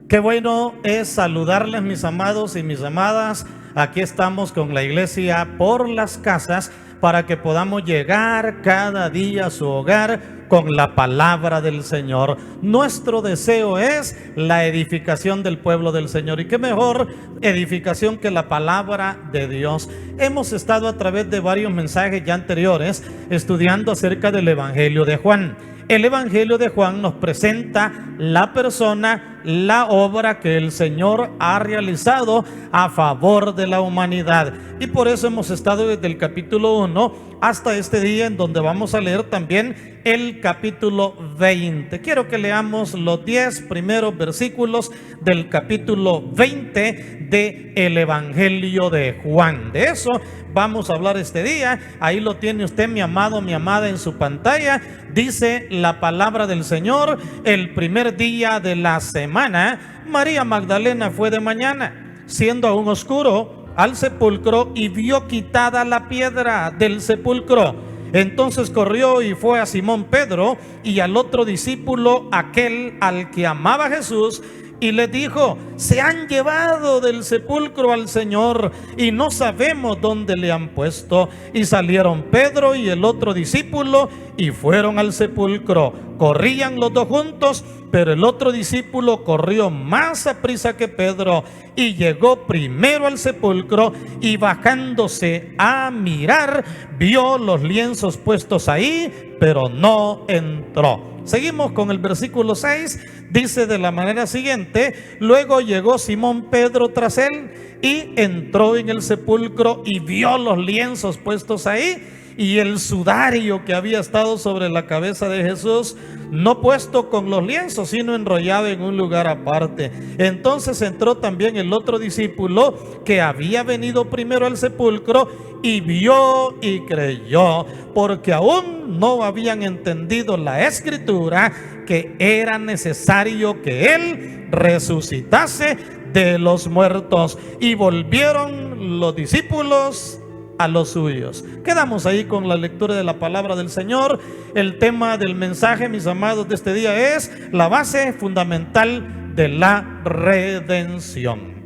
Qué bueno es saludarles, mis amados y mis amadas. Aquí estamos con la iglesia por las casas para que podamos llegar cada día a su hogar con la palabra del Señor. Nuestro deseo es la edificación del pueblo del Señor. Y qué mejor edificación que la palabra de Dios. Hemos estado a través de varios mensajes ya anteriores estudiando acerca del Evangelio de Juan. El Evangelio de Juan nos presenta la persona, la obra que el Señor ha realizado a favor de la humanidad. Y por eso hemos estado desde el capítulo 1 hasta este día, en donde vamos a leer también el capítulo 20. Quiero que leamos los 10 primeros versículos del capítulo 20 del Evangelio de Juan. De eso vamos a hablar este día. Ahí lo tiene usted, mi amado, mi amada, en su pantalla. Dice la palabra del Señor: el primer día de la semana, María Magdalena fue de mañana, siendo aún oscuro, al sepulcro y vio quitada la piedra del sepulcro. Entonces corrió y fue a Simón Pedro y al otro discípulo, aquel al que amaba Jesús, y le dijo: se han llevado del sepulcro al Señor y no sabemos dónde le han puesto. Y salieron Pedro y el otro discípulo y fueron al sepulcro. Corrían los dos juntos, pero el otro discípulo corrió más aprisa que Pedro y llegó primero al sepulcro, y bajándose a mirar, vio los lienzos puestos ahí, pero no entró. Seguimos con el versículo 6. Dice de la manera siguiente: luego llegó Simón Pedro tras él y entró en el sepulcro y vio los lienzos puestos ahí y el sudario que había estado sobre la cabeza de Jesús, no puesto con los lienzos, sino enrollado en un lugar aparte. Entonces entró también el otro discípulo que había venido primero al sepulcro y vio y creyó, porque aún no habían entendido la escritura, que era necesario que él resucitase de los muertos. Y volvieron los discípulos a los suyos. Quedamos ahí con la lectura de la palabra del Señor. El tema del mensaje, mis amados, de este día es la base fundamental de la redención.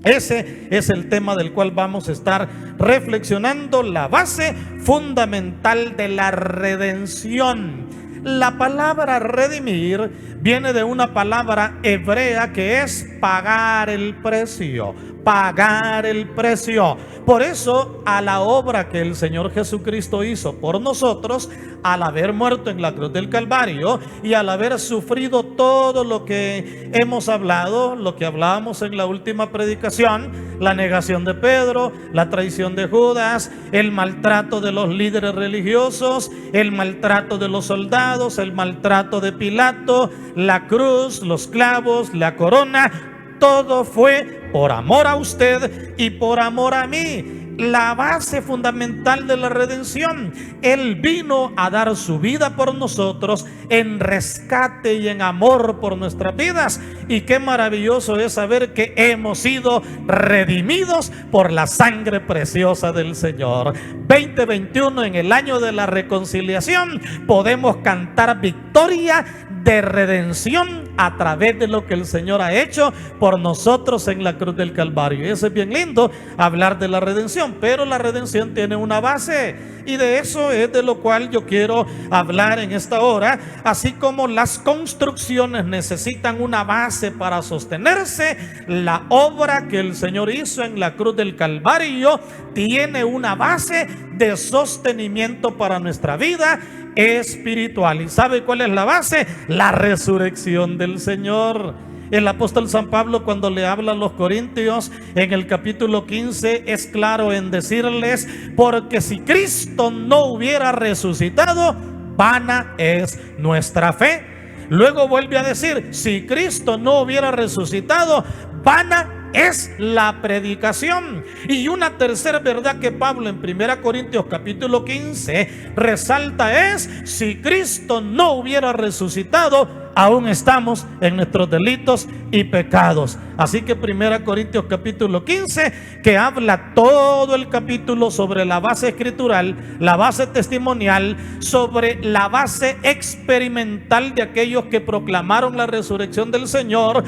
Ese es el tema del cual vamos a estar reflexionando, la base fundamental de la redención. La palabra redimir viene de una palabra hebrea que es pagar el precio. Pagar el precio. Por eso, a la obra que el Señor Jesucristo hizo por nosotros, al haber muerto en la cruz del Calvario y al haber sufrido todo lo que hemos hablado, lo que hablábamos en la última predicación, la negación de Pedro, la traición de Judas, el maltrato de los líderes religiosos, el maltrato de los soldados, el maltrato de Pilato, la cruz, los clavos, la corona, todo fue por amor a usted y por amor a mí. La base fundamental de la redención. Él vino a dar su vida por nosotros en rescate y en amor por nuestras vidas. Y qué maravilloso es saber que hemos sido redimidos por la sangre preciosa del Señor. 2021, en el año de la reconciliación, podemos cantar victoria de redención a través de lo que el Señor ha hecho por nosotros en la cruz del Calvario. Y eso es bien lindo, hablar de la redención, pero la redención tiene una base, y de eso es de lo cual yo quiero hablar en esta hora. Así como las construcciones necesitan una base para sostenerse, la obra que el Señor hizo en la cruz del Calvario tiene una base de sostenimiento para nuestra vida espiritual. ¿Y sabe cuál es la base? La resurrección del Señor. El apóstol San Pablo, cuando le habla a los corintios en el capítulo 15, es claro en decirles: porque si Cristo no hubiera resucitado, vana es nuestra fe. Luego vuelve a decir: si Cristo no hubiera resucitado, vana es la predicación. Y una tercera verdad que Pablo en 1 Corintios capítulo 15 resalta es: si Cristo no hubiera resucitado, aún estamos en nuestros delitos y pecados. Así que 1 Corintios capítulo 15, que habla todo el capítulo sobre la base escritural, la base testimonial, sobre la base experimental de aquellos que proclamaron la resurrección del Señor,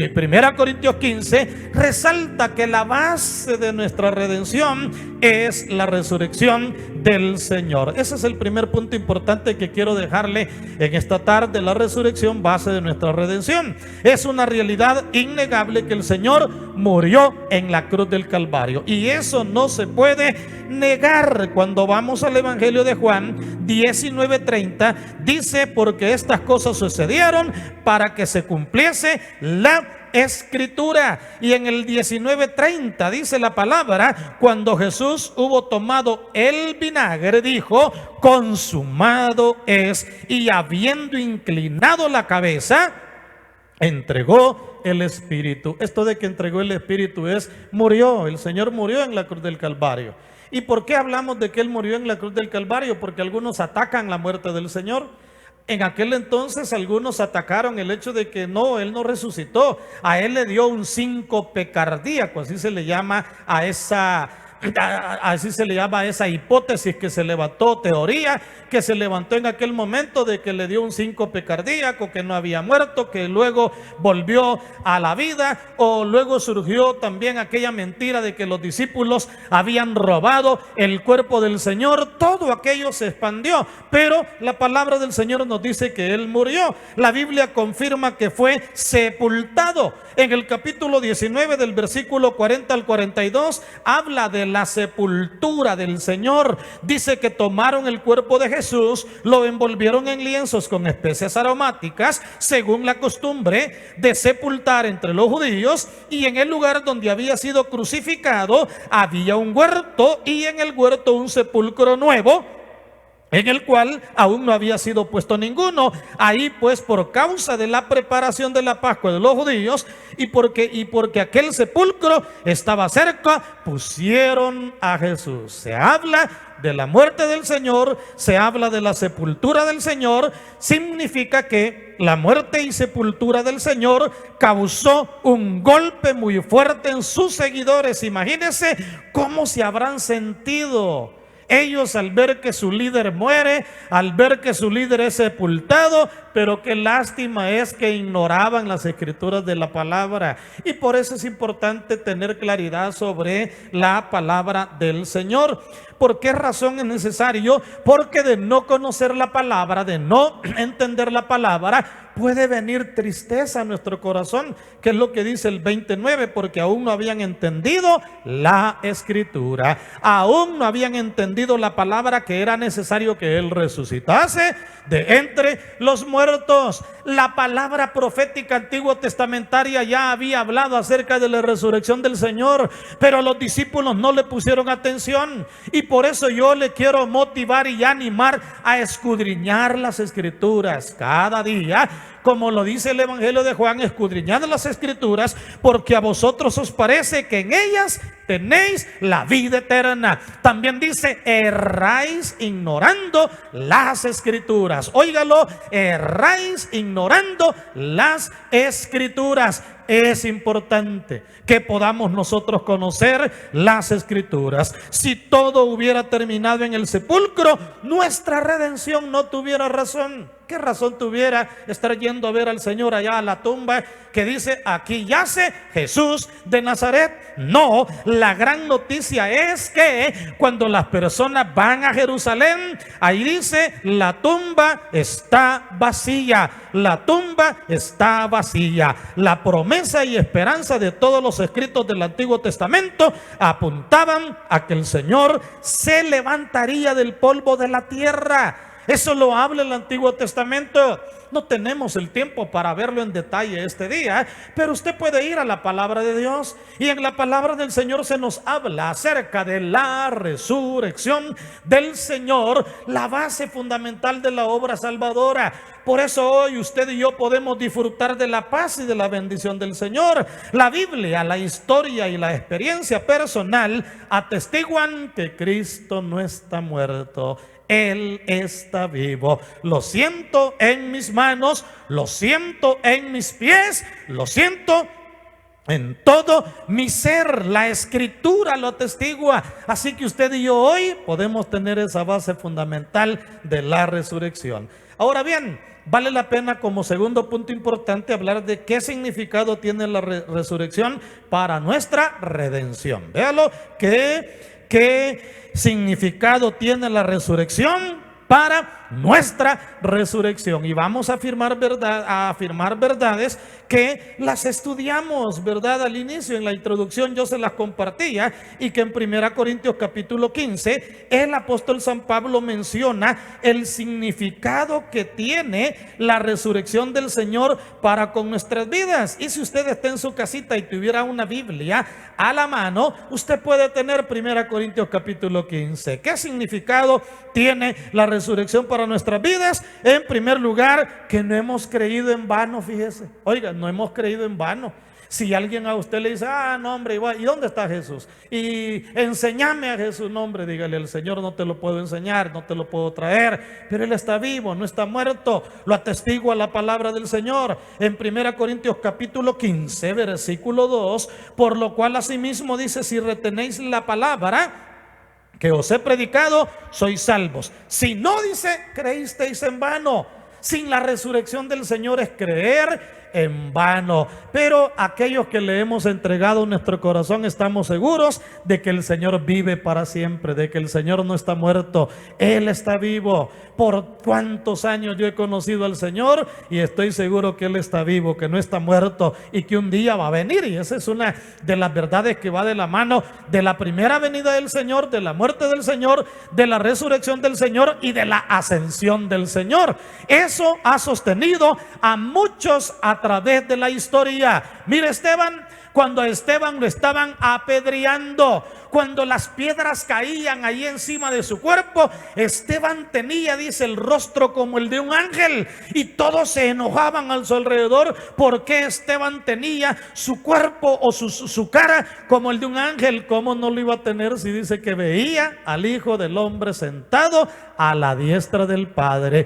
1 Corintios 15 resalta que la base de nuestra redención es la resurrección del Señor. Ese es el primer punto importante que quiero dejarle en esta tarde. La resurrección, base de nuestra redención. Es una realidad innegable que el Señor murió en la cruz del Calvario, y eso no se puede negar. Cuando vamos al Evangelio de Juan 19:30, dice: porque estas cosas sucedieron para que se cumpliese la Escritura. Y en el 19:30 dice la palabra: cuando Jesús hubo tomado el vinagre, dijo: consumado es. Y habiendo inclinado la cabeza, entregó el Espíritu. Esto de que entregó el Espíritu es: murió. El Señor murió en la cruz del Calvario. ¿Y por qué hablamos de que Él murió en la cruz del Calvario? Porque algunos atacan la muerte del Señor. En aquel entonces algunos atacaron el hecho de que no, Él no resucitó. A Él le dio un síncope cardíaco, así se le llama a esa hipótesis que se levantó, teoría que se levantó en aquel momento, de que le dio un síncope cardíaco, que no había muerto, que luego volvió a la vida. O luego surgió también aquella mentira de que los discípulos habían robado el cuerpo del Señor. Todo aquello se expandió, pero la palabra del Señor nos dice que Él murió. La Biblia confirma que fue sepultado. En el capítulo 19 del versículo 40 al 42 habla de la sepultura del Señor. Dice que tomaron el cuerpo de Jesús, lo envolvieron en lienzos con especias aromáticas, según la costumbre de sepultar entre los judíos, y en el lugar donde había sido crucificado había un huerto, y en el huerto un sepulcro nuevo, en el cual aún no había sido puesto ninguno. Ahí pues, por causa de la preparación de la Pascua de los judíos, y porque aquel sepulcro estaba cerca, pusieron a Jesús. Se habla de la muerte del Señor, se habla de la sepultura del Señor. Significa que la muerte y sepultura del Señor causó un golpe muy fuerte en sus seguidores. Imagínense cómo se habrán sentido ellos al ver que su líder muere, al ver que su líder es sepultado. Pero qué lástima es que ignoraban las escrituras de la palabra. Y por eso es importante tener claridad sobre la palabra del Señor. ¿Por qué razón es necesario? Porque de no conocer la palabra, de no entender la palabra, puede venir tristeza a nuestro corazón, que es lo que dice el 29, porque aún no habían entendido la escritura, aún no habían entendido la palabra, que era necesario que Él resucitase de entre los muertos. La palabra profética antiguo testamentaria ya había hablado acerca de la resurrección del Señor, pero los discípulos no le pusieron atención. Y por eso yo le quiero motivar y animar a escudriñar las escrituras cada día, como lo dice el Evangelio de Juan: escudriñad las escrituras, porque a vosotros os parece que en ellas tenéis la vida eterna. También dice: erráis ignorando las escrituras. Óigalo: erráis ignorando las escrituras. Es importante que podamos nosotros conocer las escrituras. Si todo hubiera terminado en el sepulcro, nuestra redención no tuviera razón. ¿Qué razón tuviera estar yendo a ver al Señor allá a la tumba que dice: aquí yace Jesús de Nazaret? No, la gran noticia es que cuando las personas van a Jerusalén, ahí dice: la tumba está vacía. La tumba está vacía. La promesa y esperanza de todos los escritos del Antiguo Testamento apuntaban a que el Señor se levantaría del polvo de la tierra. Eso lo habla el Antiguo Testamento. No tenemos el tiempo para verlo en detalle este día, pero usted puede ir a la palabra de Dios, y en la palabra del Señor se nos habla acerca de la resurrección del Señor, la base fundamental de la obra salvadora. Por eso hoy usted y yo podemos disfrutar de la paz y de la bendición del Señor. La Biblia, la historia y la experiencia personal atestiguan que Cristo no está muerto. Él está vivo. Lo siento en mis manos, lo siento en mis pies, lo siento En todo mi ser, la Escritura lo atestigua. Así que usted y yo hoy podemos tener esa base fundamental de la resurrección. Ahora bien, vale la pena como segundo punto importante hablar de qué significado tiene la resurrección para nuestra redención. Véalo, qué significado tiene la resurrección para nuestra resurrección. Y vamos a afirmar verdades que las estudiamos, ¿verdad? Al inicio, en la introducción yo se las compartía, y que en 1 Corintios capítulo 15 el apóstol San Pablo menciona el significado que tiene la resurrección del Señor para con nuestras vidas. Y si usted está en su casita y tuviera una Biblia a la mano, usted puede tener 1 Corintios capítulo 15. ¿Qué significado tiene la resurrección para nuestras vidas? En primer lugar, que no hemos creído en vano. Fíjese, oiga, no hemos creído en vano. Si alguien a usted le dice, no hombre, igual, ¿y dónde está Jesús? Y enséñame a Jesús. No hombre, dígale, el Señor no te lo puedo enseñar, no te lo puedo traer, pero Él está vivo, no está muerto. Lo atestigua la palabra del Señor en 1 Corintios capítulo 15 versículo 2, por lo cual asimismo dice, si retenéis la palabra que os he predicado, sois salvos. Si no, dice, creísteis en vano. Sin la resurrección del Señor es creer en vano. Pero aquellos que le hemos entregado nuestro corazón estamos seguros de que el Señor vive para siempre, de que el Señor no está muerto, Él está vivo. Por cuántos años yo he conocido al Señor y estoy seguro que Él está vivo, que no está muerto y que un día va a venir. Y esa es una de las verdades que va de la mano de la primera venida del Señor, de la muerte del Señor, de la resurrección del Señor y de la ascensión del Señor. Eso ha sostenido a muchos a través de la historia. Mire, Esteban, cuando a Esteban lo estaban apedreando, cuando las piedras caían ahí encima de su cuerpo, Esteban tenía, dice, el rostro como el de un ángel, y todos se enojaban a su alrededor porque Esteban tenía su cuerpo o su cara como el de un ángel. ¿Cómo no lo iba a tener si dice que veía al Hijo del Hombre sentado a la diestra del Padre?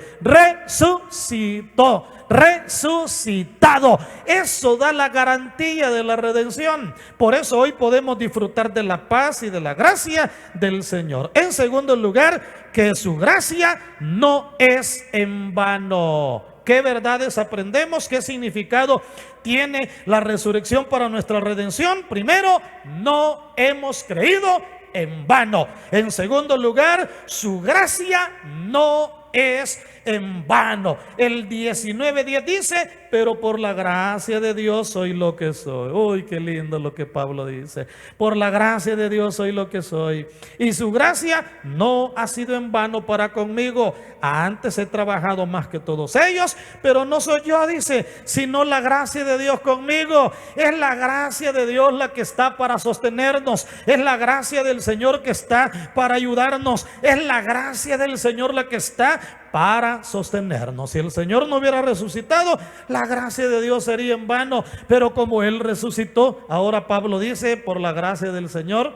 Resucitado. Eso da la garantía de la redención. Por eso hoy podemos disfrutar de la paz y de la gracia del Señor. En segundo lugar, que su gracia no es en vano. ¿Qué verdades aprendemos? ¿Qué significado tiene la resurrección para nuestra redención? Primero, no hemos creído en vano. En segundo lugar, su gracia no es en vano. El 19:10 dice, pero por la gracia de Dios soy lo que soy. Uy, qué lindo lo que Pablo dice. Por la gracia de Dios soy lo que soy. Y su gracia no ha sido en vano para conmigo. Antes he trabajado más que todos ellos, pero no soy yo, dice, sino la gracia de Dios conmigo. Es la gracia de Dios la que está para sostenernos. Es la gracia del Señor que está para ayudarnos. Es la gracia del Señor la que está para sostenernos. Si el Señor no hubiera resucitado, la gracia de Dios sería en vano. Pero como Él resucitó, ahora Pablo dice, por la gracia del Señor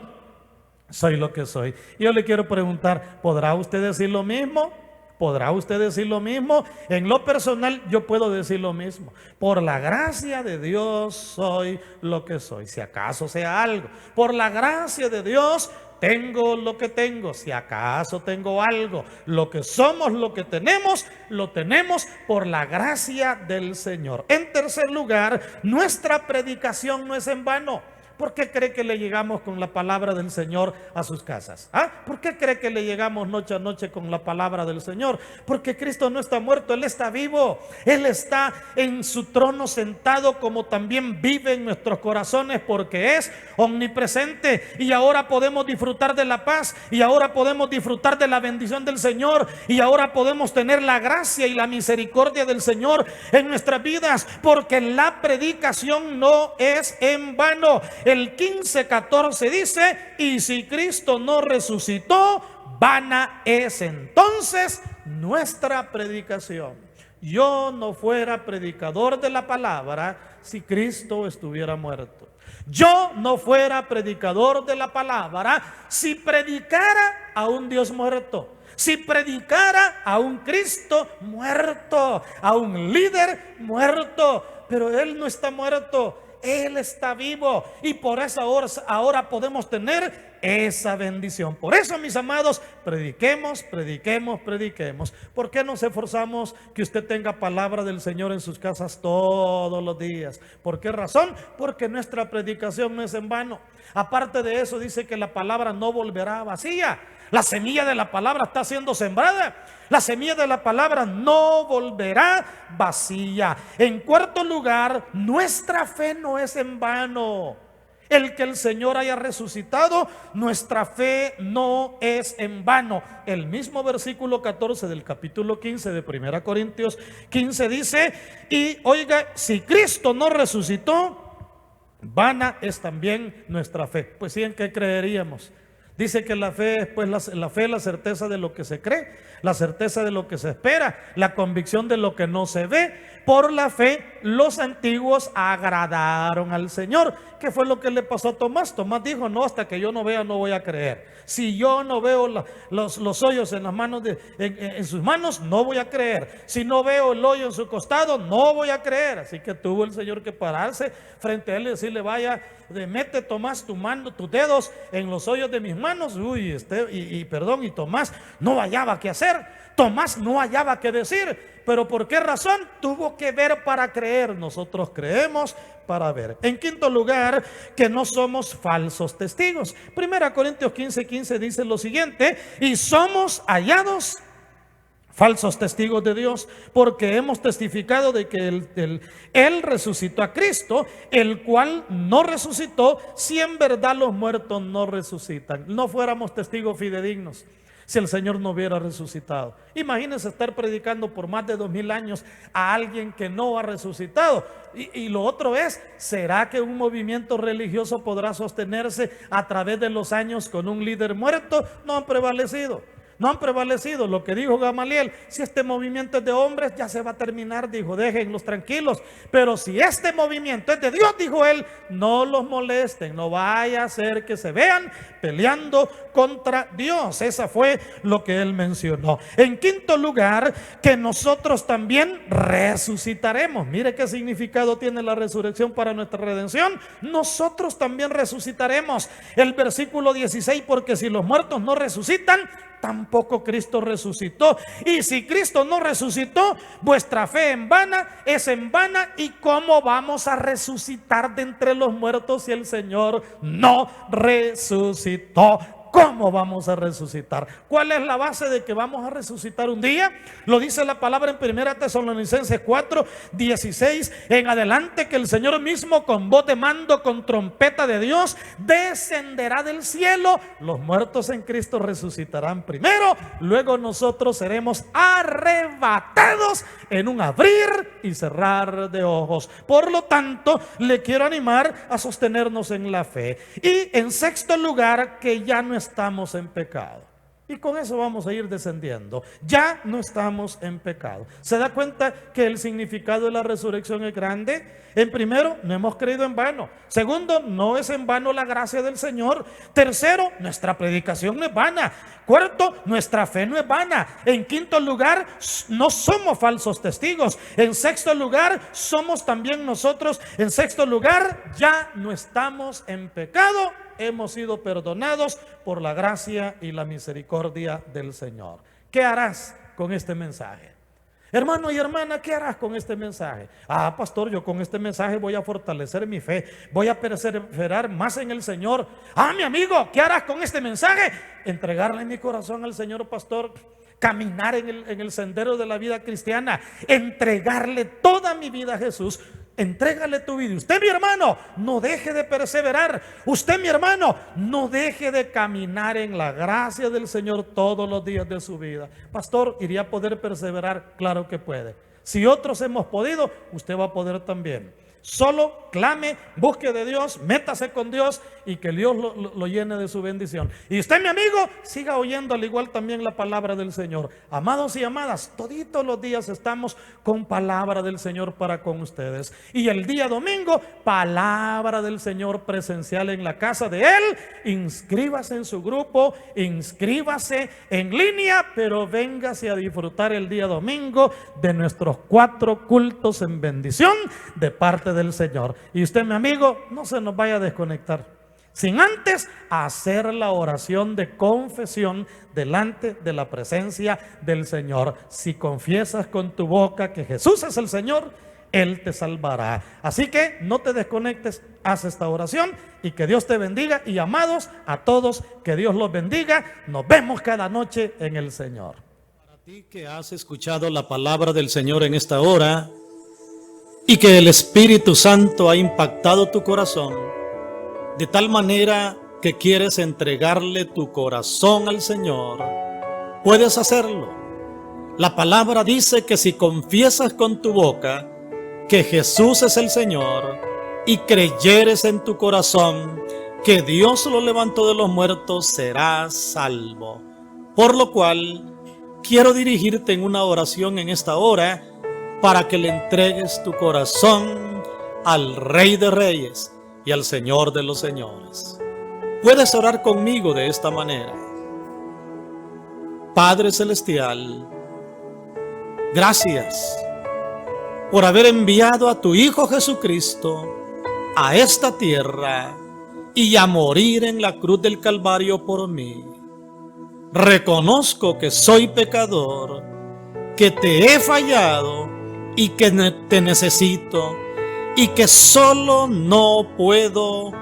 soy lo que soy. Yo le quiero preguntar, ¿podrá usted decir lo mismo? ¿Podrá usted decir lo mismo? En lo personal yo puedo decir lo mismo. Por la gracia de Dios soy lo que soy. Si acaso sea algo, por la gracia de Dios tengo lo que tengo. Si acaso tengo algo, lo que somos, lo que tenemos, lo tenemos por la gracia del Señor. En tercer lugar, nuestra predicación no es en vano. ¿Por qué cree que le llegamos con la palabra del Señor a sus casas? ¿Por qué cree que le llegamos noche a noche con la palabra del Señor? Porque Cristo no está muerto, Él está vivo. Él está en su trono sentado, como también vive en nuestros corazones, porque es omnipresente. Y ahora podemos disfrutar de la paz, y ahora podemos disfrutar de la bendición del Señor, y ahora podemos tener la gracia y la misericordia del Señor en nuestras vidas, porque la predicación no es en vano. El 15:14 dice, y si Cristo no resucitó, vana es entonces nuestra predicación. Yo no fuera predicador de la palabra si Cristo estuviera muerto. Yo no fuera predicador de la palabra si predicara a un Dios muerto. Si predicara a un Cristo muerto, a un líder muerto. Pero Él no está muerto. Él está vivo y por esa hora ahora podemos tener esa bendición. Por eso, mis amados, prediquemos, prediquemos, prediquemos. ¿Por qué nos esforzamos que usted tenga palabra del Señor en sus casas todos los días? ¿Por qué razón? Porque nuestra predicación no es en vano. Aparte de eso, dice que la palabra no volverá vacía. La semilla de la palabra está siendo sembrada. La semilla de la palabra no volverá vacía. En cuarto lugar, nuestra fe no es en vano. El que el Señor haya resucitado, nuestra fe no es en vano. El mismo versículo 14 del capítulo 15 de 1 Corintios 15 dice: y oiga, si Cristo no resucitó, vana es también nuestra fe. Pues sí, ¿en qué creeríamos? Dice que la fe es pues la fe, la certeza de lo que se cree, la certeza de lo que se espera, la convicción de lo que no se ve. Por la fe los antiguos agradaron al Señor. ¿Qué fue lo que le pasó a Tomás? Tomás dijo: no, hasta que yo no vea no voy a creer. Si yo no veo los hoyos en las manos en sus manos, no voy a creer. Si no veo el hoyo en su costado, no voy a creer. Así que tuvo el Señor que pararse frente a él y decirle: vaya, mete Tomás tu mano, tus dedos en los hoyos de mis manos. Y Tomás no hallaba qué hacer. Tomás no hallaba qué decir. ¿Pero por qué razón? Tuvo que ver para creer. Nosotros creemos para ver. En quinto lugar, que no somos falsos testigos. 1 Corintios 15:15 dice lo siguiente: y somos hallados falsos testigos de Dios, porque hemos testificado de que Él resucitó a Cristo, el cual no resucitó, si en verdad los muertos no resucitan. No fuéramos testigos fidedignos si el Señor no hubiera resucitado. Imagínense estar predicando por más de 2000 años a alguien que no ha resucitado. Y lo otro es: ¿será que un movimiento religioso podrá sostenerse a través de los años con un líder muerto? No han prevalecido. No han prevalecido. Lo que dijo Gamaliel: si este movimiento es de hombres, ya se va a terminar, dijo, déjenlos tranquilos. Pero si este movimiento es de Dios, dijo él, no los molesten, no vaya a ser que se vean peleando contra Dios. Esa fue lo que él mencionó. En quinto lugar, que nosotros también resucitaremos. Mire qué significado tiene la resurrección para nuestra redención. Nosotros también resucitaremos. El versículo 16: porque si los muertos no resucitan, tampoco Cristo resucitó. Y si Cristo no resucitó, vuestra fe es en vana. ¿Y cómo vamos a resucitar de entre los muertos si el Señor no resucitó? ¿Cómo vamos a resucitar? ¿Cuál es la base de que vamos a resucitar un día? Lo dice la palabra en 1 Tesalonicenses 4:16 en adelante, que el Señor mismo con voz de mando, con trompeta de Dios, descenderá del cielo. Los muertos en Cristo resucitarán primero, luego nosotros seremos arrebatados en un abrir y cerrar de ojos. Por lo tanto, le quiero animar a sostenernos en la fe. Y en sexto lugar, que ya no estamos en pecado. Y con eso vamos a ir descendiendo. Ya no estamos en pecado. ¿Se da cuenta que el significado de la resurrección es grande? En primero, no hemos creído en vano. Segundo, no es en vano la gracia del Señor. Tercero, nuestra predicación no es vana. Cuarto, nuestra fe no es vana. En quinto lugar, no somos falsos testigos. En sexto lugar, somos también nosotros. En sexto lugar, ya no estamos en pecado. Hemos sido perdonados por la gracia y la misericordia del Señor. ¿Qué harás con este mensaje? Hermano y hermana, ¿qué harás con este mensaje? Pastor, yo con este mensaje voy a fortalecer mi fe, voy a perseverar más en el Señor. Mi amigo, ¿qué harás con este mensaje? Entregarle mi corazón al Señor, pastor. Caminar en el sendero de la vida cristiana, entregarle toda mi vida a Jesús. Entrégale tu vida. Usted, mi hermano, no deje de perseverar. Usted, mi hermano, no deje de caminar en la gracia del Señor todos los días de su vida. Pastor, ¿iría a poder perseverar? Claro que puede. Si otros hemos podido, usted va a poder también. Solo clame, busque de Dios, métase con Dios y que Dios lo llene de su bendición. Y usted, mi amigo, siga oyendo al igual también la palabra del Señor. Amados y amadas, toditos los días estamos con palabra del Señor para con ustedes. Y el día domingo, palabra del Señor presencial en la casa de Él. Inscríbase en su grupo, inscríbase en línea, pero véngase a disfrutar el día domingo de nuestros 4 cultos en bendición de parte delante del Señor. Y usted, mi amigo, no se nos vaya a desconectar sin antes hacer la oración de confesión delante de la presencia del Señor. Si confiesas con tu boca que Jesús es el Señor, Él te salvará. Así que no te desconectes, haz esta oración y que Dios te bendiga. Y amados a todos, que Dios los bendiga. Nos vemos cada noche en el Señor. Para ti que has escuchado la palabra del Señor en esta hora y que el Espíritu Santo ha impactado tu corazón de tal manera que quieres entregarle tu corazón al Señor, puedes hacerlo. La palabra dice que si confiesas con tu boca que Jesús es el Señor y creyeres en tu corazón que Dios lo levantó de los muertos, serás salvo. Por lo cual, quiero dirigirte en una oración en esta hora para que le entregues tu corazón al Rey de Reyes y al Señor de los Señores. Puedes orar conmigo de esta manera. Padre Celestial, gracias por haber enviado a tu Hijo Jesucristo a esta tierra y a morir en la cruz del Calvario por mí. Reconozco que soy pecador, que te he fallado y que te necesito, y que solo no puedo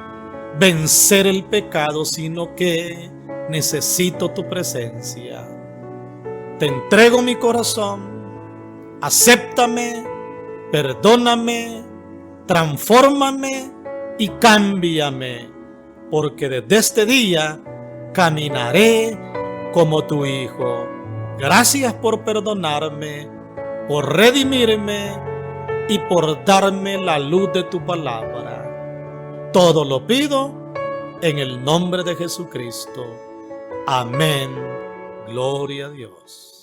vencer el pecado, sino que necesito tu presencia. Te entrego mi corazón, acéptame, perdóname, transfórmame y cámbiame, porque desde este día caminaré como tu Hijo. Gracias por perdonarme, por redimirme y por darme la luz de tu palabra. Todo lo pido en el nombre de Jesucristo. Amén. Gloria a Dios.